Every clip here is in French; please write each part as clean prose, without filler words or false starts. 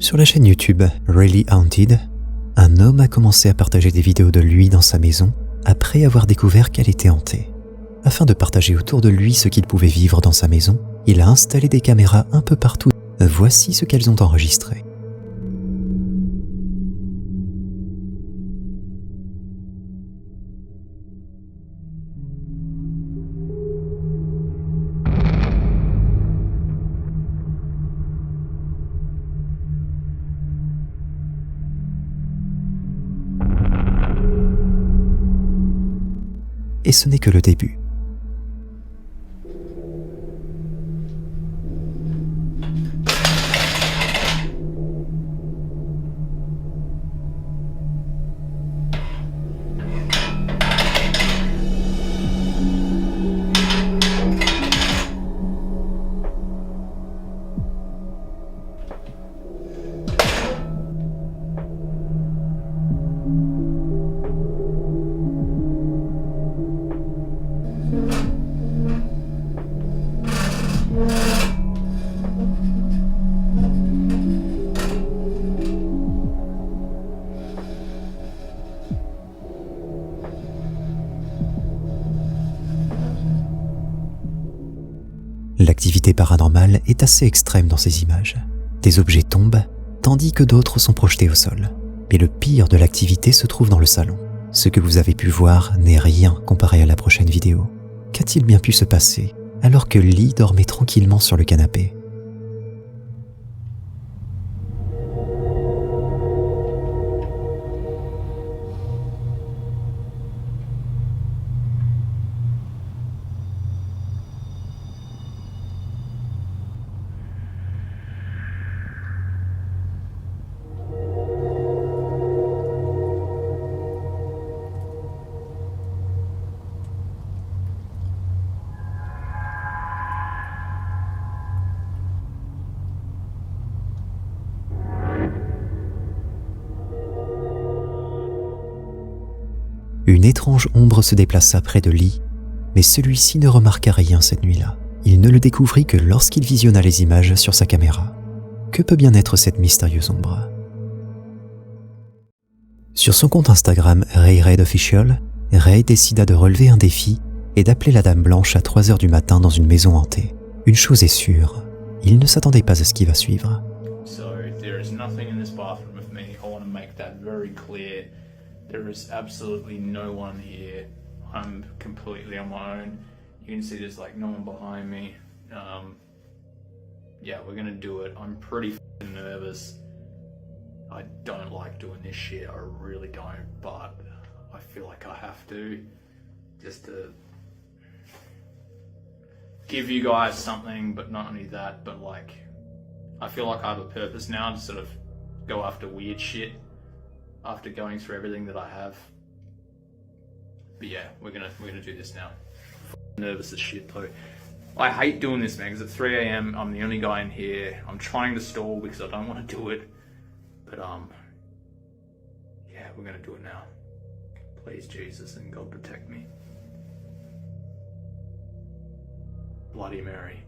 Sur la chaîne YouTube Really Haunted, un homme a commencé à partager des vidéos de lui dans sa maison après avoir découvert qu'elle était hantée. Afin de partager autour de lui ce qu'il pouvait vivre dans sa maison, il a installé des caméras un peu partout. Voici ce qu'elles ont enregistré. Et ce n'est que le début. L'activité paranormale est assez extrême dans ces images. Des objets tombent, tandis que d'autres sont projetés au sol. Mais le pire de l'activité se trouve dans le salon. Ce que vous avez pu voir n'est rien comparé à la prochaine vidéo. Qu'a-t-il bien pu se passer alors que Lee dormait tranquillement sur le canapé ? Une étrange ombre se déplaça près de Lee, mais celui-ci ne remarqua rien cette nuit-là. Il ne le découvrit que lorsqu'il visionna les images sur sa caméra. Que peut bien être cette mystérieuse ombre ? Sur son compte Instagram Ray Red Official, Ray décida de relever un défi et d'appeler la Dame Blanche à 3h du matin dans une maison hantée. Une chose est sûre, il ne s'attendait pas à ce qui va suivre. There is absolutely no one here. I'm completely on my own. You can see there's like no one behind me. Yeah, we're gonna do it. I'm pretty nervous. I don't like doing this shit. I really don't, but I feel like I have to, just to give you guys something. But not only that, but like I feel like I have a purpose now to sort of go after weird shit. After going through everything that I have. But yeah, we're gonna do this now. Nervous as shit though. I hate doing this, man, because at 3 a.m. I'm the only guy in here. I'm trying to stall because I don't want to do it. But yeah, we're gonna do it now. Please, Jesus, and God protect me. Bloody Mary.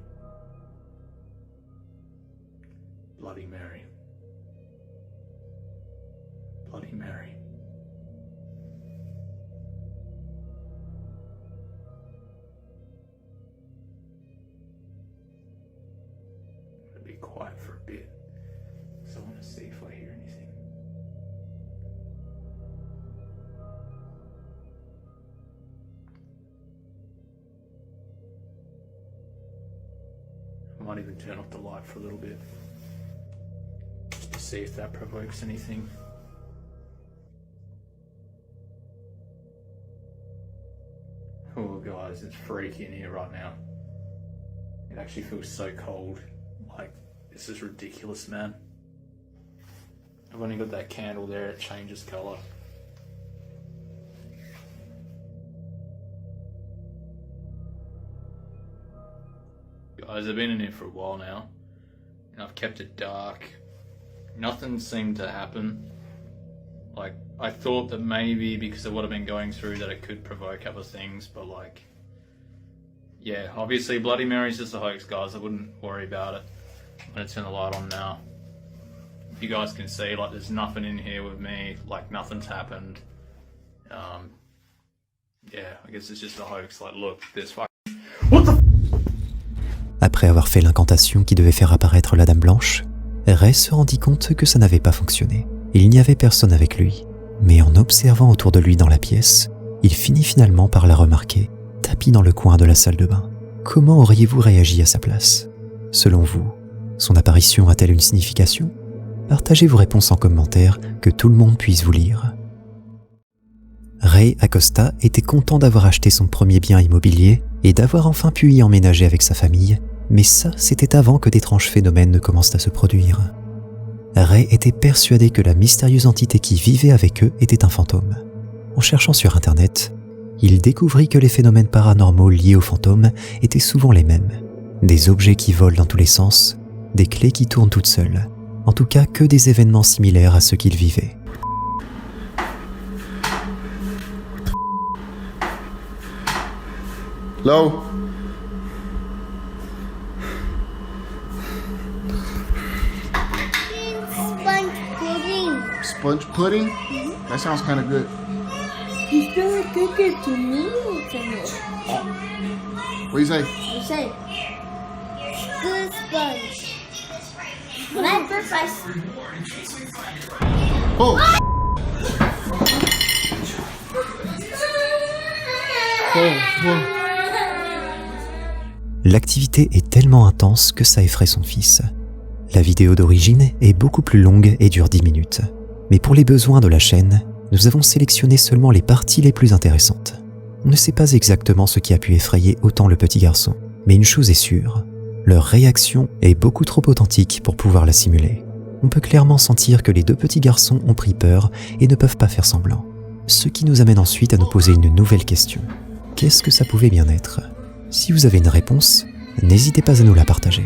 Bloody Mary. Bloody Mary. I'm gonna be quiet for a bit, so I want to see if I hear anything. I might even turn off the light for a little bit, just to see if that provokes anything. Oh guys, it's freaky in here right now. It actually feels so cold. Like, this is ridiculous, man. I've only got that candle there, it changes colour. Guys, I've been in here for a while now, and I've kept it dark. Nothing seemed to happen. Like, I thought that maybe because of what I've been going through that it could provoke other things, but like, yeah, obviously Bloody Mary's just a hoax, guys. I wouldn't worry about it. I'm gonna turn the light on now. you guys can see, like, there's nothing in here with me, like, nothing's happened. Yeah, I guess it's just a hoax. Like, look, there's What the Après avoir fait l'incantation qui devait faire apparaître la Dame Blanche, Ray se rendit compte que ça n'avait pas fonctionné. Il n'y avait personne avec lui, mais en observant autour de lui dans la pièce, il finit finalement par la remarquer, tapie dans le coin de la salle de bain. Comment auriez-vous réagi à sa place? Selon vous, son apparition a-t-elle une signification? Partagez vos réponses en commentaire, que tout le monde puisse vous lire. Ray Acosta était content d'avoir acheté son premier bien immobilier et d'avoir enfin pu y emménager avec sa famille, mais ça, c'était avant que d'étranges phénomènes ne commencent à se produire. Ray était persuadé que la mystérieuse entité qui vivait avec eux était un fantôme. En cherchant sur Internet, il découvrit que les phénomènes paranormaux liés aux fantômes étaient souvent les mêmes. Des objets qui volent dans tous les sens, des clés qui tournent toutes seules, en tout cas que des événements similaires à ceux qu'il vivait. Hello? Sponge pudding. Sponge pudding? That sounds kind of good. You still cook it to me, Señor. What do you say? You say, good sponge. When I first Oh! Oh. L'activité est tellement intense que ça effraie son fils. La vidéo d'origine est beaucoup plus longue et dure 10 minutes. Mais pour les besoins de la chaîne, nous avons sélectionné seulement les parties les plus intéressantes. On ne sait pas exactement ce qui a pu effrayer autant le petit garçon, mais une chose est sûre, leur réaction est beaucoup trop authentique pour pouvoir la simuler. On peut clairement sentir que les deux petits garçons ont pris peur et ne peuvent pas faire semblant. Ce qui nous amène ensuite à nous poser une nouvelle question. Qu'est-ce que ça pouvait bien être? Si vous avez une réponse, n'hésitez pas à nous la partager.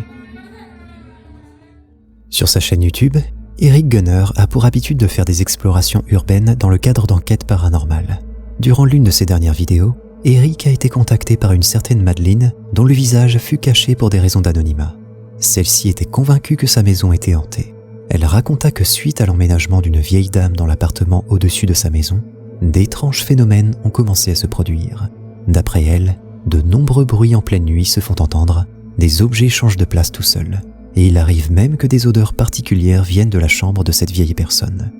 Sur sa chaîne YouTube, Eric Gunner a pour habitude de faire des explorations urbaines dans le cadre d'enquêtes paranormales. Durant l'une de ses dernières vidéos, Eric a été contacté par une certaine Madeleine dont le visage fut caché pour des raisons d'anonymat. Celle-ci était convaincue que sa maison était hantée. Elle raconta que suite à l'emménagement d'une vieille dame dans l'appartement au-dessus de sa maison, d'étranges phénomènes ont commencé à se produire. D'après elle, de nombreux bruits en pleine nuit se font entendre, des objets changent de place tout seuls, et il arrive même que des odeurs particulières viennent de la chambre de cette vieille personne.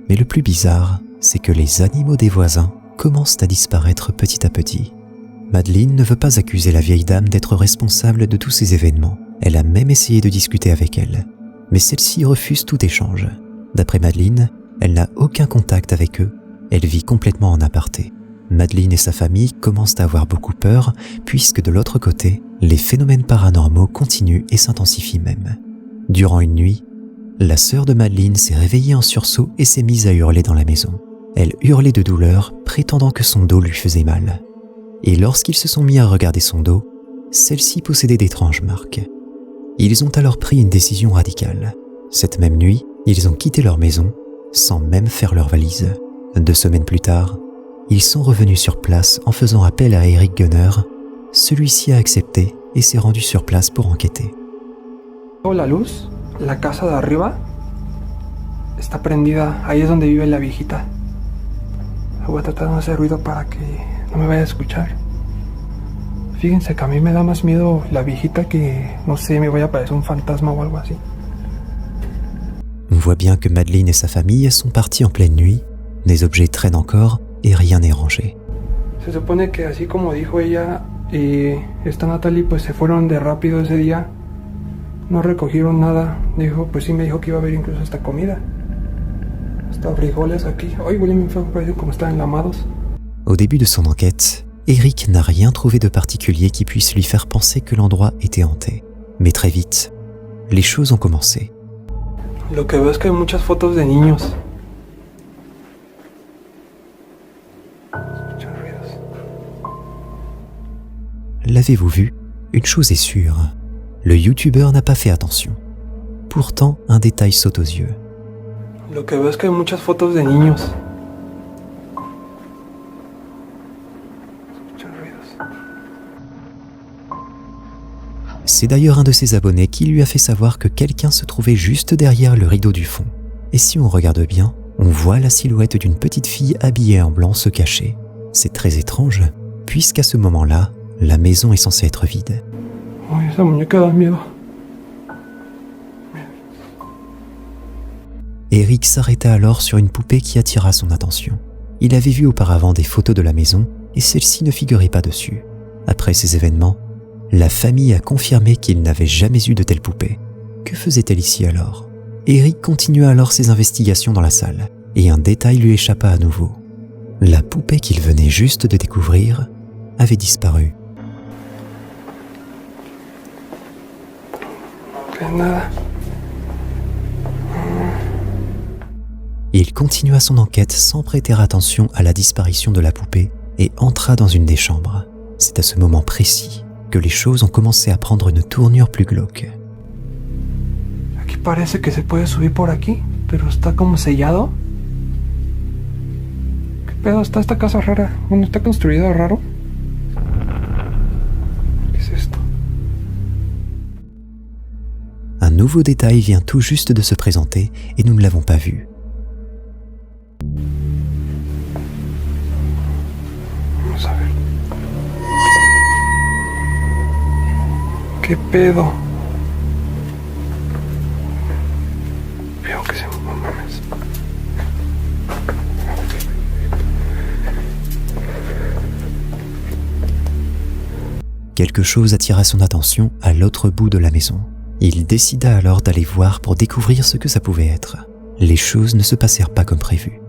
Mais le plus bizarre, c'est que les animaux des voisins commencent à disparaître petit à petit. Madeleine ne veut pas accuser la vieille dame d'être responsable de tous ces événements. Elle a même essayé de discuter avec elle, mais celle-ci refuse tout échange. D'après Madeleine, elle n'a aucun contact avec eux, elle vit complètement en aparté. Madeleine et sa famille commencent à avoir beaucoup peur, puisque de l'autre côté, les phénomènes paranormaux continuent et s'intensifient même. Durant une nuit, la sœur de Madeleine s'est réveillée en sursaut et s'est mise à hurler dans la maison. Elle hurlait de douleur, prétendant que son dos lui faisait mal. Et lorsqu'ils se sont mis à regarder son dos, celle-ci possédait d'étranges marques. Ils ont alors pris une décision radicale. Cette même nuit, ils ont quitté leur maison, sans même faire leur valise. 2 semaines plus tard, ils sont revenus sur place en faisant appel à Eric Gunner. Celui-ci a accepté et s'est rendu sur place pour enquêter. La luz, la casa de arriba está prendida, ahí es donde vive la viejita. Voy a tratar de no hacer ruido para que no me vaya a escuchar. Fíjense que a mí me da más miedo la viejita que, no sé, me vaya a aparecer un fantasma o algo así. On voit bien que Madeleine et sa famille sont partis en pleine nuit, des objets traînent encore et rien n'est rangé. Se supone que así como dijo ella y esta Natalie, pues se fueron de rápido ese día. No recogieron nada. Dijo, pues sí me dijo que iba a haber incluso hasta comida. Hasta frijoles aquí. Ay, huelen bien feo, parecen como están enlamados. Au début de son enquête, Eric n'a rien trouvé de particulier qui puisse lui faire penser que l'endroit était hanté. Mais très vite, les choses ont commencé. Lo que veo es que hay muchas fotos de niños. L'avez-vous vu? Une chose est sûre, le youtubeur n'a pas fait attention. Pourtant, un détail saute aux yeux. Lo que veo es que hay muchas fotos de niños. C'est d'ailleurs un de ses abonnés qui lui a fait savoir que quelqu'un se trouvait juste derrière le rideau du fond. Et si on regarde bien, on voit la silhouette d'une petite fille habillée en blanc se cacher. C'est très étrange, puisqu'à ce moment-là, la maison est censée être vide. Ay, esa muñeca da miedo. Eric s'arrêta alors sur une poupée qui attira son attention. Il avait vu auparavant des photos de la maison et celle-ci ne figurait pas dessus. Après ces événements, la famille a confirmé qu'il n'avait jamais eu de telle poupée. Que faisait-elle ici alors? Eric continua alors ses investigations dans la salle et un détail lui échappa à nouveau. La poupée qu'il venait juste de découvrir avait disparu. Nada. Il continua son enquête sans prêter attention à la disparition de la poupée et entra dans une des chambres. C'est à ce moment précis que les choses ont commencé à prendre une tournure plus glauque. Aquí parece que se puede subir por aquí, pero está como sellado. ¿Qué pedo está esta casa rara? Bueno, está construida raro. ¿Qué es esto? Un nouveau détail vient tout juste de se présenter et nous ne l'avons pas vu. Vamos a ver. ¿Qué pedo? Veo que se mames. Quelque chose attira son attention à l'autre bout de la maison. Il décida alors d'aller voir pour découvrir ce que ça pouvait être. Les choses ne se passèrent pas comme prévu.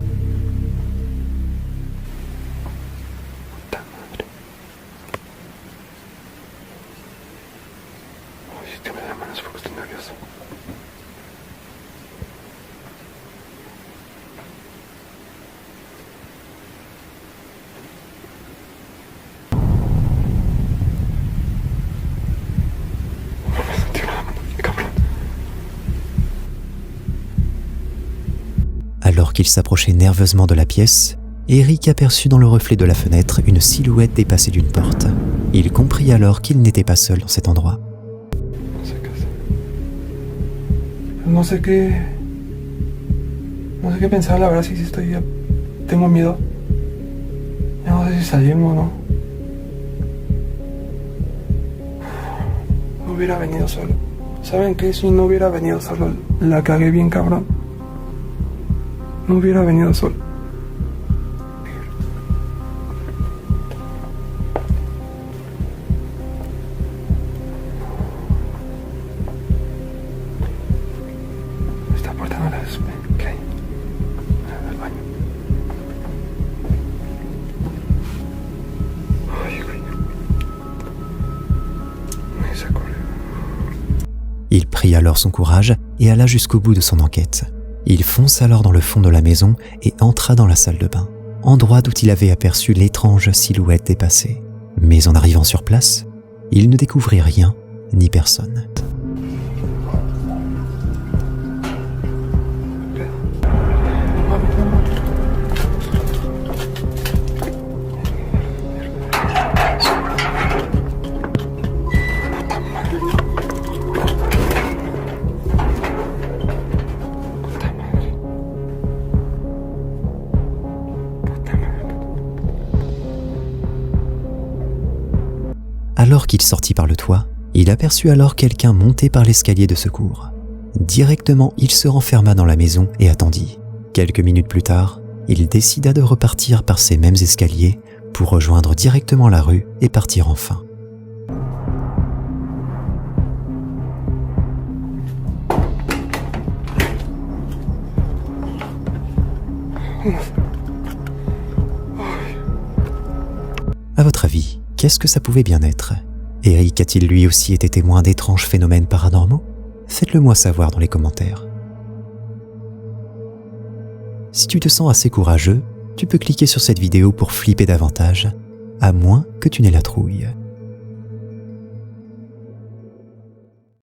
Alors qu'il s'approchait nerveusement de la pièce, Eric aperçut dans le reflet de la fenêtre une silhouette dépassée d'une porte. Il comprit alors qu'il n'était pas seul dans cet endroit. No sé qué pensar, la verdad, si estoy... Tengo miedo. Ya no sé si salimos o no. No hubiera venido solo. ¿Saben qué? Si no hubiera venido solo, la cagué bien cabrón. No hubiera venido solo. Esta puerta no la despe. ¿Qué hay? El baño. Ay, güey. Mais ça colle. Il prit alors son courage et alla jusqu'au bout de son enquête. Il fonce alors dans le fond de la maison et entra dans la salle de bain, endroit d'où il avait aperçu l'étrange silhouette dépassée. Mais en arrivant sur place, il ne découvrit rien ni personne. Alors qu'il sortit par le toit, il aperçut alors quelqu'un monter par l'escalier de secours. Directement, il se renferma dans la maison et attendit. Quelques minutes plus tard, il décida de repartir par ces mêmes escaliers pour rejoindre directement la rue et partir enfin. À votre avis, qu'est-ce que ça pouvait bien être? Eric a-t-il lui aussi été témoin d'étranges phénomènes paranormaux? Faites-le moi savoir dans les commentaires. Si tu te sens assez courageux, tu peux cliquer sur cette vidéo pour flipper davantage, à moins que tu n'aies la trouille.